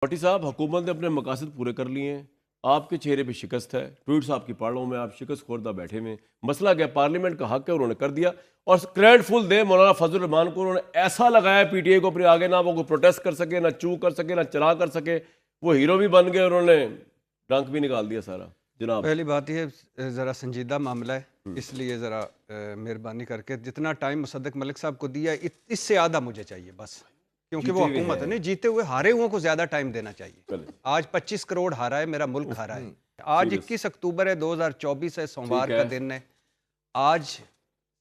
भट्टी साहब, हुकूमत ने अपने मकासद पूरे कर लिए हैं। आपके चेहरे पे शिकस्त है, ट्वीट्स आपकी पढ़ रहा हूँ मैं, आप शिकस्त खोरदा बैठे हुए। मसला क्या, पार्लियामेंट का हक है, उन्होंने कर दिया। और क्रेडिट फुल दे मौलाना फजल रहमान को, उन्होंने ऐसा लगाया पीटीआई को अपने आगे, ना वो कोई प्रोटेस्ट कर सके, ना चू कर सके, ना चला कर सके। वो हीरो भी बन गए, उन्होंने डंक भी निकाल दिया सारा। जनाब, पहली बात यह ज़रा संजीदा मामला है, इसलिए ज़रा मेहरबानी करके जितना टाइम मुसद्दक मलिक साहब को दिया इससे आधा मुझे चाहिए बस, क्योंकि वो हुकूमत है। नहीं, जीते हुए हारे हुओं को ज़्यादा टाइम देना चाहिए। आज 25 करोड़ हारा है, मेरा मुल्क हारा है। आज 21 अक्टूबर है, 2024 है, सोमवार का दिन है। आज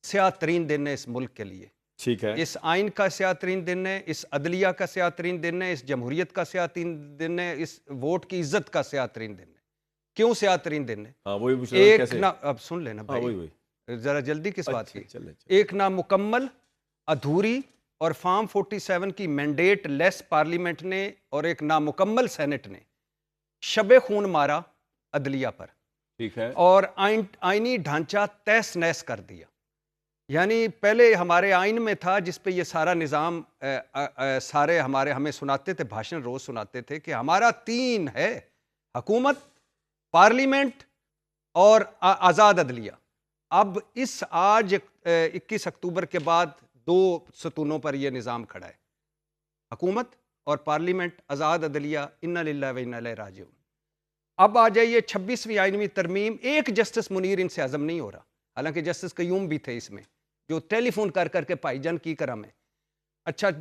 स्याह तरीन दिन है इस मुल्क के लिए। ठीक है, इस आइन का स्याह तरीन दिन है, इस अदलिया का स्याह तरीन दिन है, इस जमहूरियत का स्याह तरीन दिन है, इस वोट की इज्जत का स्याह तरीन दिन है। क्यों स्याह तरीन दिन है? हाँ वही पूछ एक कैसे? ना, अब सुन लेना भाई, वही जरा जल्दी किस बात की? चले। एक ना मुकम्मल, अधूरी और फार्म 47 की मैंडेट लेस पार्लियामेंट ने और एक नामुकम्मल सेनेट ने शबे खून मारा अदलिया पर। ठीक है, और आईनी ढांचा तहस नहस कर दिया। यानी पहले हमारे आइन में था, जिस पे ये सारा निज़ाम सारे हमें सुनाते थे, भाषण रोज सुनाते थे कि हमारा 3 है, हुकूमत, पार्लियामेंट और आज़ाद अदलिया। अब इस आज 21 अक्टूबर के बाद 2 सतूनों पर यह निज़ाम खड़ा है, हुकूमत और पार्लियामेंट, आज़ाद अदलिया, इन्ना लिल्लाहि व इन्ना इलैहि राजिऊन। अब आ जाइए 26वीं आइनवी तरमीम, एक जस्टिस मुनीर इनसे हजम नहीं हो रहा, हालांकि जस्टिस कयूम भी थे इसमें, जो टेलीफोन कर करके भाईजान की करम है। अच्छा,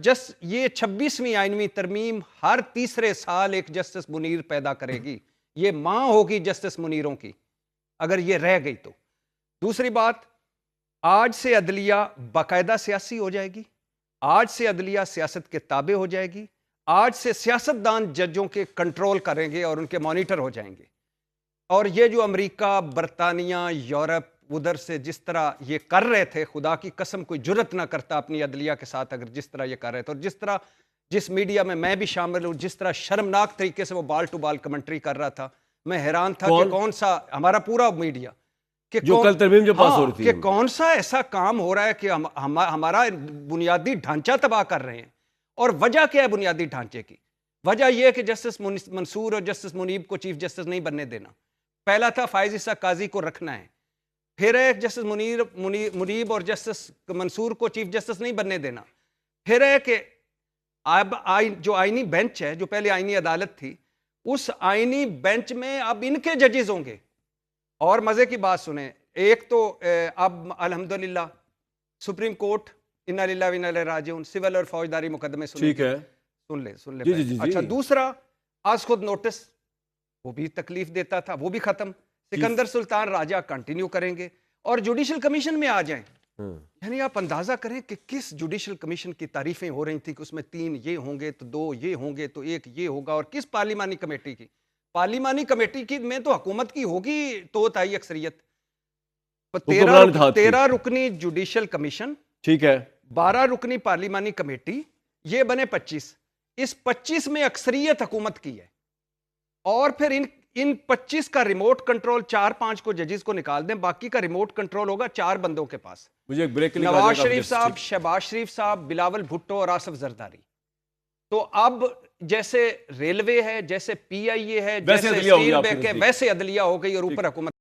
ये 26वीं आइनवी तरमीम हर तीसरे साल एक जस्टिस मुनीर पैदा करेगी। ये मां होगी जस्टिस मुनीरों की, अगर ये रह गई तो। दूसरी बात, आज से अदलिया बाकायदा सियासी हो जाएगी। आज से अदलिया सियासत के ताबे हो जाएगी। आज से सियासतदान जजों के कंट्रोल करेंगे और उनके मॉनिटर हो जाएंगे। और ये जो अमेरिका, बरतानिया, यूरोप उधर से जिस तरह ये कर रहे थे, खुदा की कसम कोई जुर्रत ना करता अपनी अदलिया के साथ, अगर जिस तरह ये कर रहे थे, और जिस तरह जिस मीडिया में मैं भी शामिल हूँ, जिस तरह शर्मनाक तरीके से वो बाल टू बाल कमेंट्री कर रहा था, मैं हैरान था कि कौन सा हमारा पूरा मीडिया कि जो कल तरमीम जो पास हो रही थी, कि कौन सा ऐसा काम हो रहा है कि हमारा बुनियादी ढांचा तबाह कर रहे हैं। और वजह क्या है बुनियादी ढांचे की? वजह यह है कि जस्टिस मंसूर और जस्टिस मुनीब को चीफ जस्टिस नहीं बनने देना। पहला था फायज इसा काजी को रखना है, फिर है जस्टिस मुनीब और जस्टिस मंसूर को चीफ जस्टिस नहीं बनने देना, फिर है कि अब जो आईनी बेंच है, जो पहले आईनी अदालत थी, उस आईनी बेंच में अब इनके जजेस होंगे। और मजे की बात सुने, एक तो अब अल्हम्दुलिल्लाह सुप्रीम कोर्ट इन्ना लिल्लाहि व इन्ना इलैहि राजिऊन सिविल और फौजदारी मुकदमे ठीक है, सुन ले जी, जी, जी, अच्छा, जी। दूसरा आज खुद नोटिस, वो भी तकलीफ देता था, वो भी खत्म। सिकंदर सुल्तान राजा कंटिन्यू करेंगे और जुडिशल कमीशन में आ जाएं। यानी आप अंदाजा करें कि किस जुडिशल कमीशन की तारीफें हो रही थी कि उसमें 3 ये होंगे तो 2 ये होंगे तो 1 ये होगा, और किस पार्लिमानी कमेटी की, पार्लिमानी कमेटी की में तो हुकूमत की होगी तो ताई अक्सरियत। 13 रुकनी जुडिशल कमीशन, ठीक है, 12 रुकनी पार्लिमानी कमेटी, ये बने 25। इस 25 में अक्सरियत हुकूमत की है। और फिर इन 25 का रिमोट कंट्रोल 4-5 को जजेस को निकाल दें, बाकी का रिमोट कंट्रोल होगा 4 बंदों के पास। मुझे एक ब्रेक, नवाज शरीफ साहब, शहबाज शरीफ साहब, बिलावल भुट्टो और आसिफ जरदारी। तो अब जैसे रेलवे है, जैसे पीआईए है, जैसे स्टील बैंक है, वैसे अदलिया हो गई और ऊपर हुकूमत।